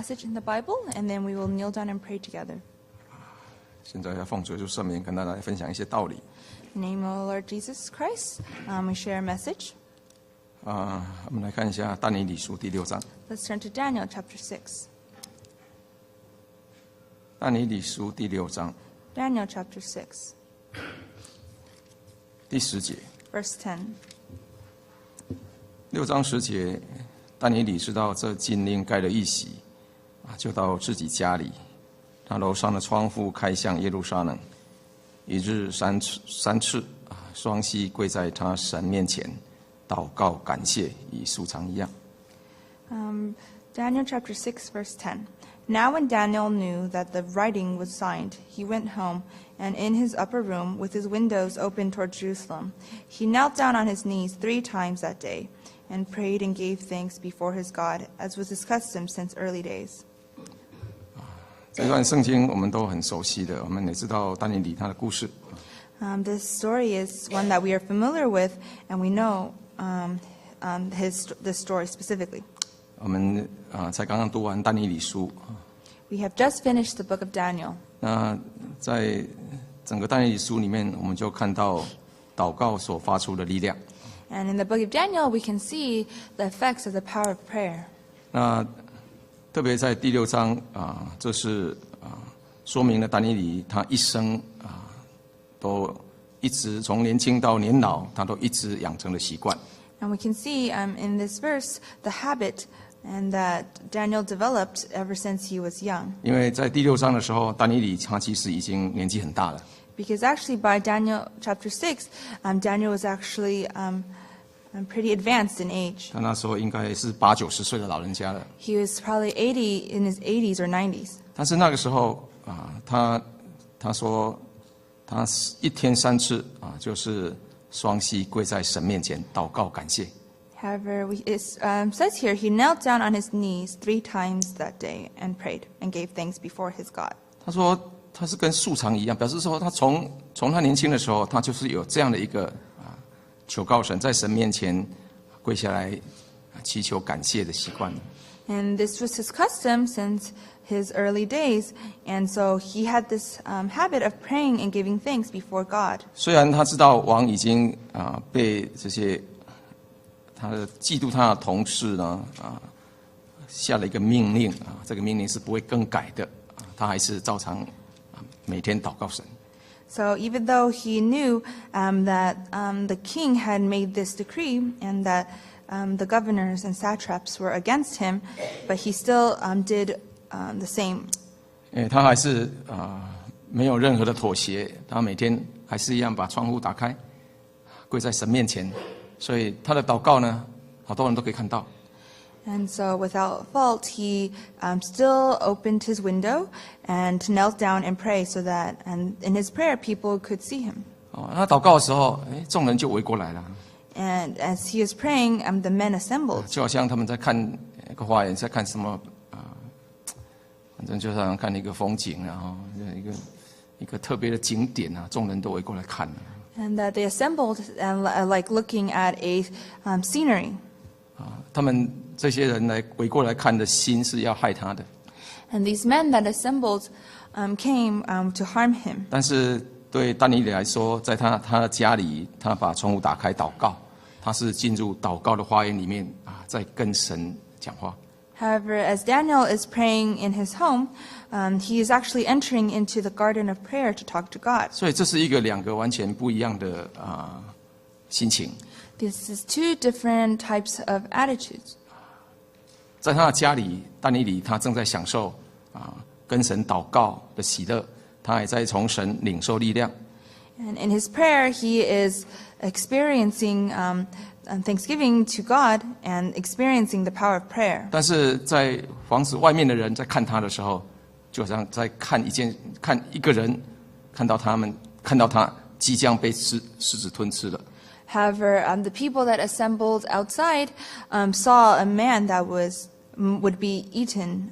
passage in the Bible, and then we will kneel down and pray together. 现在要奉主耶稣圣名跟大家来分享一些道理。In the name of the Lord Jesus Christ, we share a message. 我们来看一下但以理书第6章。Let's turn to Daniel chapter 6. 但以理书第6章 Daniel chapter 6, 第10节。verse 10. 6章10节，但以理知道这禁令盖了一席，就到自己家里，他楼上的窗户开向耶路撒冷，一日三次，双膝跪在他神面前，祷告感谢，与素常一样。Daniel chapter 6, verse 10. Now when Daniel knew that the writing was signed, he went home, and in his upper room, with his windows open toward Jerusalem, he knelt down on his knees 3 times that day, and prayed and gave thanks before his God, as was his custom since early days. 这段圣经我们都很熟悉的，我们也知道但以理他的故事。This story is one that we are familiar with, and we know this story specifically. 我们才刚刚读完但以理书。We have just finished the book of Daniel. 那在整个但以理书里面，我们就看到祷告所发出的力量。And in the book of Daniel, we can see the effects of the power of prayer. 那特别在第6章这是说明了但以理他一生都一直从年轻到年老，他都一直养成了习惯。And we can see in this verse the habit and that Daniel developed ever since he was young. 因为在第6章的时候，但以理他其实已经年纪很大了。Because actually by Daniel chapter 6, Daniel was actually pretty advanced in age. 他那时候应该是80、90岁的老人家了。He was probably 80 in his 80s or 90s. 但是那个时候他说他一天3次就是双膝跪在神面前祷告感谢。However, it says here he knelt down on his knees 3 times that day and prayed and gave thanks before his God. 他说他是跟素常一样，表示说他从他年轻的时候，他就是有这样的一个求告神，在神面前跪下来祈求感谢的习惯。And this was his custom since his early days, and so he had this habit of praying and giving thanks before God. 虽然他知道王已经被这些他的嫉妒他的同事呢下了一个命令这个命令是不会更改的他还是照常每天祷告神。So even though he knew that the king had made this decree and that the governors and satraps were against him, but he still did the same. 他还是没有任何的妥协，他每天还是一样把窗户打开，跪在神面前，所以他的祷告呢，好多人都可以看到。And so without fault, he still opened his window and knelt down and prayed so that, and in his prayer, people could see him. 他祷告的时候，众人就围过来了。And as he was praying, the men assembled. 就好像他们在看一个花园，在看什么反正就像看一个风景，然后一个特别的景点众人都围过来看。And that they assembled and like looking at a scenery. 他们这些人来围过来看的心是要害他的。And these men that assembled came to harm him. 但是对但以理来说，在他的家里，他把窗户打开祷告，他是进入祷告的花园里面在跟神讲话。However, as Daniel is praying in his home, he is actually entering into the garden of prayer to talk to God. 所以这是2个完全不一样的心情。This is 2 different types of attitudes. 在他的家里，但以理他正在享受跟神祷告的喜乐，他也在从神领受力量。And in his prayer, he is experiencing thanksgiving to God and experiencing the power of prayer. 但是在房子外面的人在看他的时候，就好像在看一个人，看到他即将被狮子吞吃了。However, the people that assembled outside saw a man that would be eaten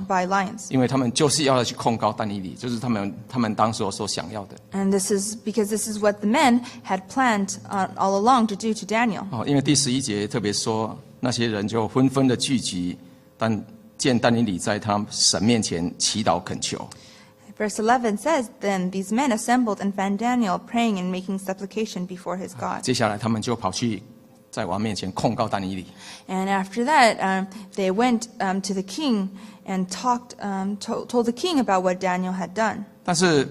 by lions. 因为他们就是要去控告但以理，就是他们当时所想要的。And this is because this is what the men had planned all along to do to Daniel. 因为第11节特别说，那些人就纷纷的聚集，但见但以理在他神面前祈祷恳求。Verse 11 says, Then these men assembled and found Daniel praying and making supplication before his God. 接下来他们就跑去在王面前控告但以理。And after that, they went to the king and told the king about what Daniel had done. 但是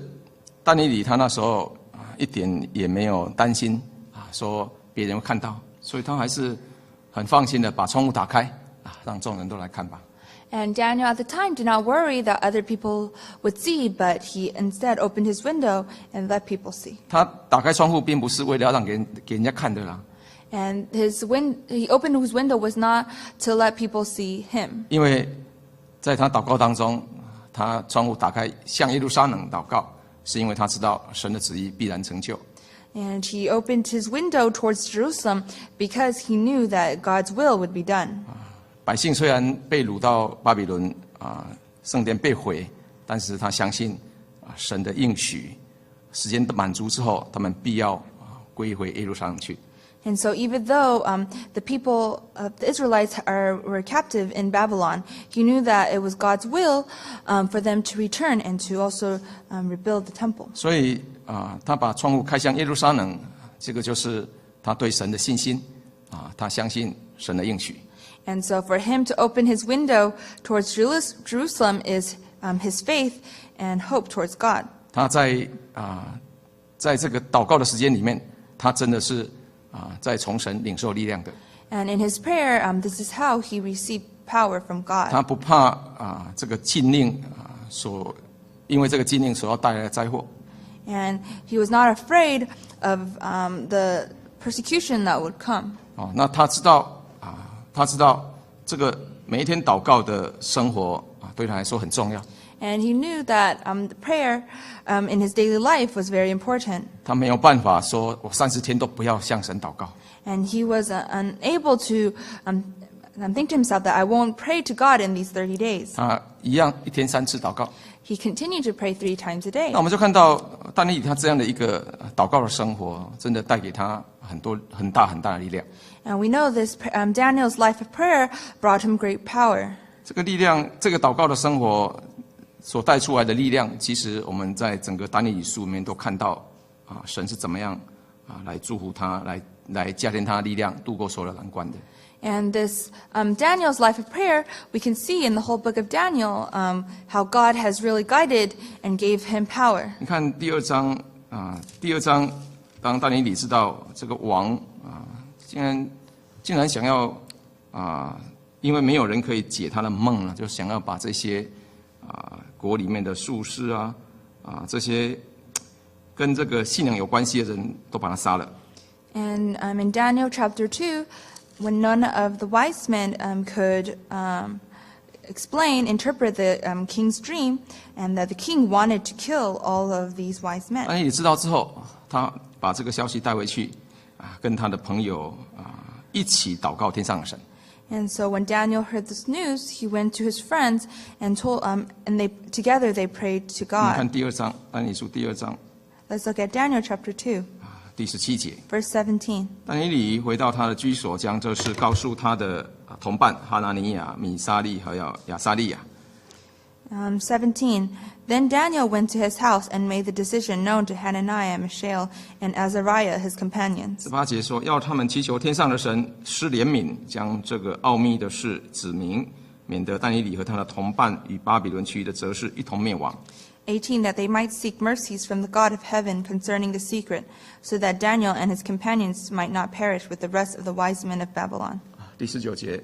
但以理他那时候一点也没有担心说别人会看到，所以他还是很放心的把窗户打开让众人都来看吧。And Daniel at the time did not worry that other people would see, but he instead opened his window and let people see. 他打开窗户并不是为了要让给人家看的啦。And he opened his window was not to let people see him. 因为在他祷告当中，他窗户打开向耶路撒冷祷告，是因为他知道神的旨意必然成就。And he opened his window towards Jerusalem because he knew that God's will would be done. 百姓虽然被掳到巴比伦圣殿被毁，但是他相信神的应许，时间满足之后，他们必要归回耶路撒冷去。And so even though the people of the Israelites were captive in Babylon, he knew that it was God's will for them to return and to also rebuild the temple. 所以他把窗户开向耶路撒冷，这个就是他对神的信心他相信神的应许。And so for him to open his window towards Jerusalem is his faith and hope towards God. 他在这个祷告的时间里面，他真的是在从神领受力量的。And in his prayer, this is how he received power from God. 他不怕这个禁令因为这个禁令所要带来的灾祸。And he was not afraid of the persecution that would come. 那他知道这个每一天祷告的生活对他来说很重要。And he knew that the prayer in his daily life was very important. 他没有办法说我30天都不要向神祷告。And he was unable to think to himself that I won't pray to God in these 30 days. 他一样一天3次祷告。He continued to pray 3 times a day. 那我们就看到但以理他这样的一个祷告的生活，真的带给他很大的力量。And we know this Daniel's life of prayer brought him great power. 这个力量，这个祷告的生活所带出来的力量，其实我们在整个但以理书里面都看到神是怎么样来祝福他，来加添他的力量，度过所有的难关的。And this Daniel's life of prayer, we can see in the whole book of Daniel how God has really guided and gave him power. 你看第二章，当但以理知道这个王竟然想要因为没有人可以解他的梦了，就想要把这些国里面的术士这些跟这个信仰有关系的人都把他杀了。And in Daniel chapter 2, when none of the wise men could interpret the king's dream, and that the king wanted to kill all of these wise men. 但以理知道之后，他把这个消息带回去跟他的朋友一起祷告天上的神。And so when Daniel heard this news, he went to his friends and together they prayed to 你 God. 看第二章，但以理书第二章 Let's look at Daniel chapter 2, 第17节。verse 17. 但以理回到他的居所，将这事告诉他的同伴哈拿尼亚、米沙利和亚撒利亚。17. Then Daniel went to his house and made the decision known to Hananiah, Mishael, and Azariah, his companions. 18节说，要他们祈求天上的神施怜悯，将这个奥秘的事指明，免得但以理和他的同伴与巴比伦其余的哲士一同灭亡。18. That they might seek mercies from the God of heaven concerning the secret, so that Daniel and his companions might not perish with the rest of the wise men of Babylon. 第19节，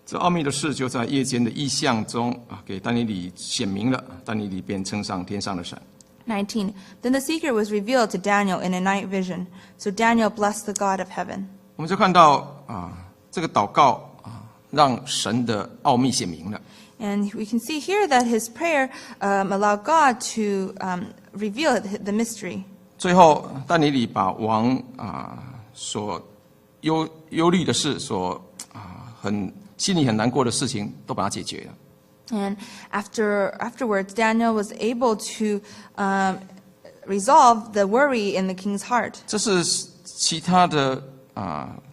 这奥秘的事就在夜间的异象中给但以理显明了，但以理便称上天上的神。19. Then the secret was revealed to Daniel in a night vision, so Daniel blessed the God of heaven. 我们就看到这个祷告让神的奥秘显明了。And we can see here that his prayer allowed God to reveal the mystery. 最后，但以理把王所忧虑的事，心里很难过的事情，都把它解决了。And afterwards, Daniel was able to resolve the worry in the king's heart. 这是其他的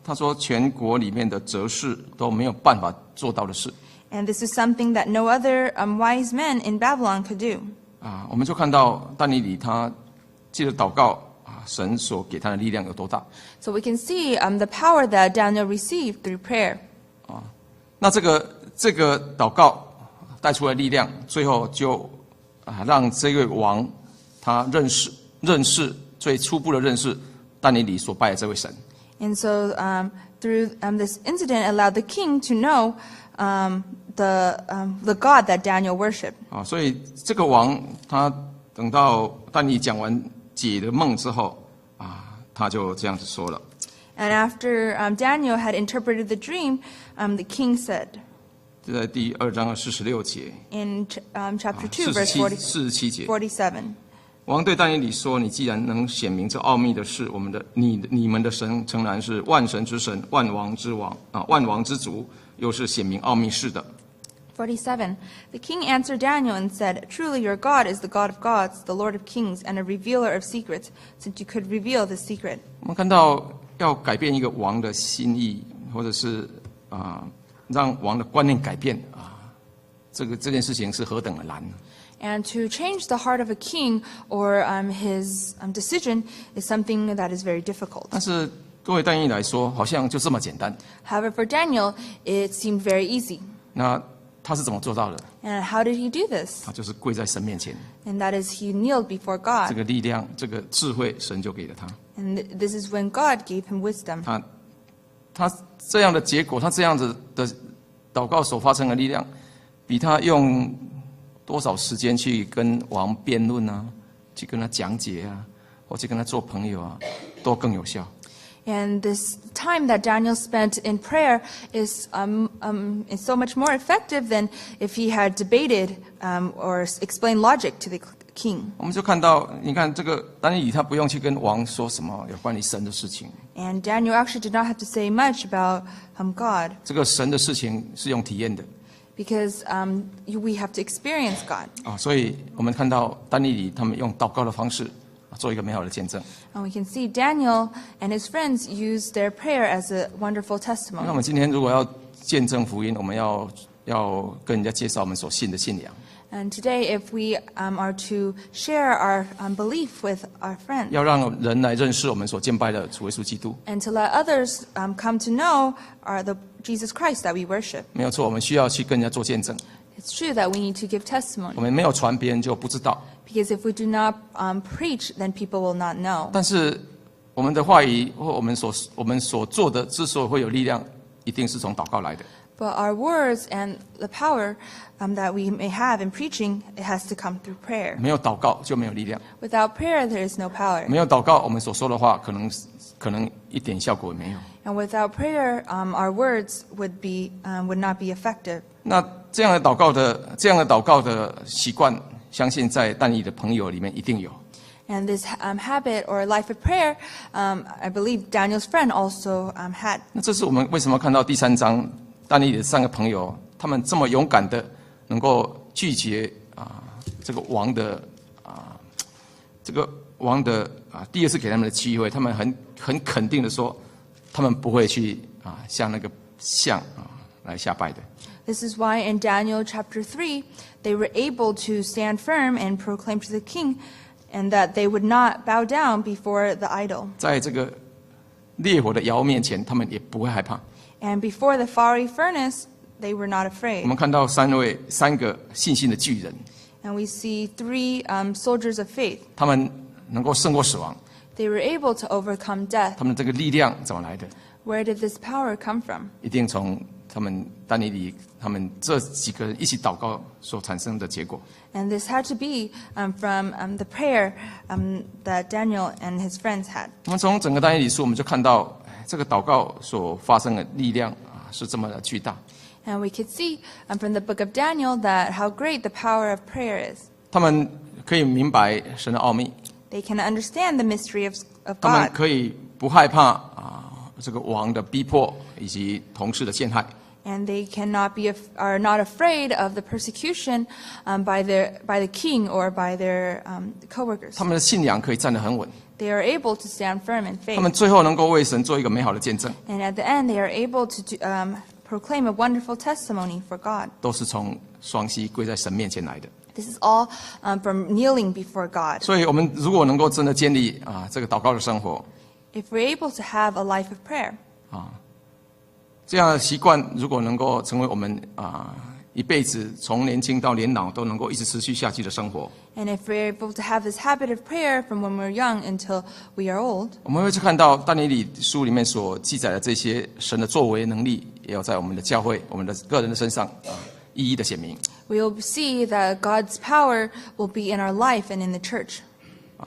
他说全国里面的哲士都没有办法做到的事。And this is something that no other wise men in Babylon could do. 我们就看到但以理他借着祷告神所给他的力量有多大。So we can see the power that Daniel received through prayer. 那这个祷告带出来力量，最后就让这位王他认识最初步的认识但以理所拜的这位神。And so through this incident allowed the king to know the God that Daniel worshipped. 所以这个王他等到但以理讲完解的梦之后他就这样子说了。And after Daniel had interpreted the dream, the king said, 这在第2章的46节 in chapter 2, verse 47节47. 王对但以理说：“你既然能显明这奥秘的事，你们的神诚然是万神之神，万王之王万王之主，又是显明奥秘事的。” 47. The king answered Daniel and said, Truly your God is the God of gods, the Lord of kings, and a revealer of secrets, since you could reveal this secret. 我们看到要改变一个王的心意，或者是让王的观念改变这件事情是何等的难。And to change the heart of a king or his decision is something that is very difficult. 但是对于但以理来说，好像就这么简单。However, for Daniel, it seemed very easy. 那他是怎么做到的？ And how did he do this? 他就是跪在神面前。And that is he kneeled before God. 这个力量，这个智慧，神就给了他。And this is when God gave him wisdom. 他这样的结果，他这样子的祷告所发生的力量，比他用多少时间去跟王辩论去跟他讲解或去跟他做朋友都更有效。And this time that Daniel spent in prayer is so much more effective than if he had debated or explained logic to the king. 我们就看到，你看这个但以理他不用去跟王说什么有关于神的事情。And Daniel actually did not have to say much about God. 这个神的事情是用体验的。Because we have to experience God. 所以我们看到但以理他们用祷告的方式做一个美好的见证。And we can see Daniel and his friends use their prayer as a wonderful testimony. 那我们今天如果要见证福音，我们要跟人家介绍我们所信的信仰。And today, if we are to share our belief with our friends, 要让人来认识我们所敬拜的主耶稣基督。and to let others come to know the Jesus Christ that we worship. 没有错，我们需要去跟人家做见证。It's true that we need to give testimony. 我们没有传，别人就不知道。Because if we do not preach, then people will not know. 但是我们的话语或我们所做的之所以会有力量，一定是从祷告来的。But our words and the power that we may have in preaching, it has to come through prayer. 没有祷告就没有力量。 Without prayer, there is no power. 没有祷告，我们所说的话可能一点效果也没有。And without prayer, our words would not be effective. 那这样的祷告的习惯，相信在但以理的朋友里面一定有。And this habit or life of prayer, I believe Daniel's friend also had. 那这是我们为什么看到第3章但以理的3个朋友，他们这么勇敢的能够拒绝这个王的第2次给他们的机会，他们很肯定的说，他们不会去向那个像来下拜的。This is why in Daniel chapter 3, they were able to stand firm and proclaim to the king and that they would not bow down before the idol. 在这个烈火的窑面前，他们也不会害怕。And before the fiery furnace, they were not 我 afraid. 们看到3个信心的巨人， And we see 3 soldiers of faith. 他们能够胜过死亡。 They were able to overcome death. 他们这个力量怎么来的？ Where did this power come from? 一定从他们但以理他们这几个人一起祷告所产生的结果。 And this had to be from the prayer that Daniel and his friends had. 我们从整个但以理书，我们就看到这个祷告所发生的力量是这么的巨大。 And we could see from the book of Daniel that how great the power of prayer is. 他们可以明白神的奥秘， They can understand the mystery of 他们 God. 可以不害怕这个王的逼迫以及同事的陷害。 And they are not afraid of the persecution by the king or by their coworkers. 他们的信仰可以站得很稳， They are able to stand firm in 他们 faith. 最后能够为神做一个美好的见证。 And at the end, they are able to proclaim a wonderful testimony for God. 都是从双膝跪在神面前来的。This is all from kneeling before God. 所以，我们如果能够真的建立这个祷告的生活 If we're able to have a life of prayer, 这样的习惯，如果能够成为我们一辈子从年轻到年老都能够一直持续下去的生活， and if we're able to have this habit of prayer from when we're young until we are old, 我们会去看到但以理书里面所记载的这些神的作为能力，也要在我们的教会、我们的个人的身上一一的显明。we will see that God's power will be in our life and in the church.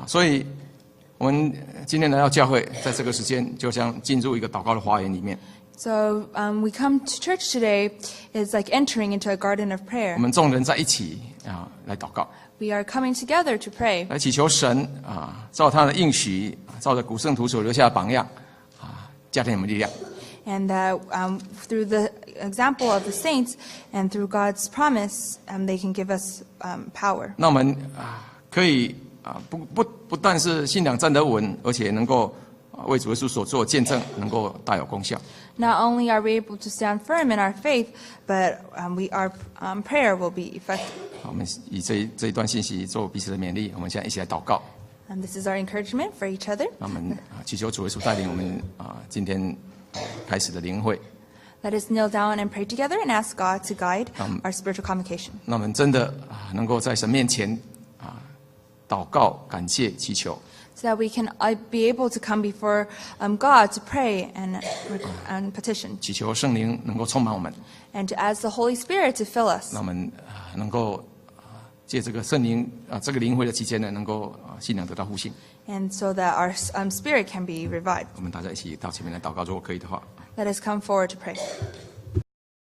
所以我们今天来到教会，在这个时间就像进入一个祷告的花园里面。So we come to church today is like entering into a garden of 我 prayer. 们众人在一起来祷告， We are coming together to pray, 来祈求神照他的应许，照着古圣徒所留下的榜样加添我们力量。 and through the example of the saints and through God's promise, they can give us power. 那我们可以不但是信仰站得稳，而且能够为主耶稣所做的见证能够大有功效。 Not only are we able to stand firm in our faith, but our prayer will be effective. 我们以这一段信息做彼此的勉励，我们现在一起来祷告。 And this is our encouragement for each other. 那我们祈求主耶稣带领我们今天开始的灵会。 Let us kneel down and pray together and ask God to guide our spiritual convocation. 那我们真的能够在神面前祷告、感谢、祈求。 So that we can be able to come before God to pray and petition. 祈求圣灵能够充满我们， And to ask the Holy Spirit to fill us. 那我们能够借这个圣灵这个灵会的期间呢，能够信仰得到复兴。 And so that our spirit can be revived. 我们大家一起到前面来祷告，如果可以的话。 Let us come forward to pray.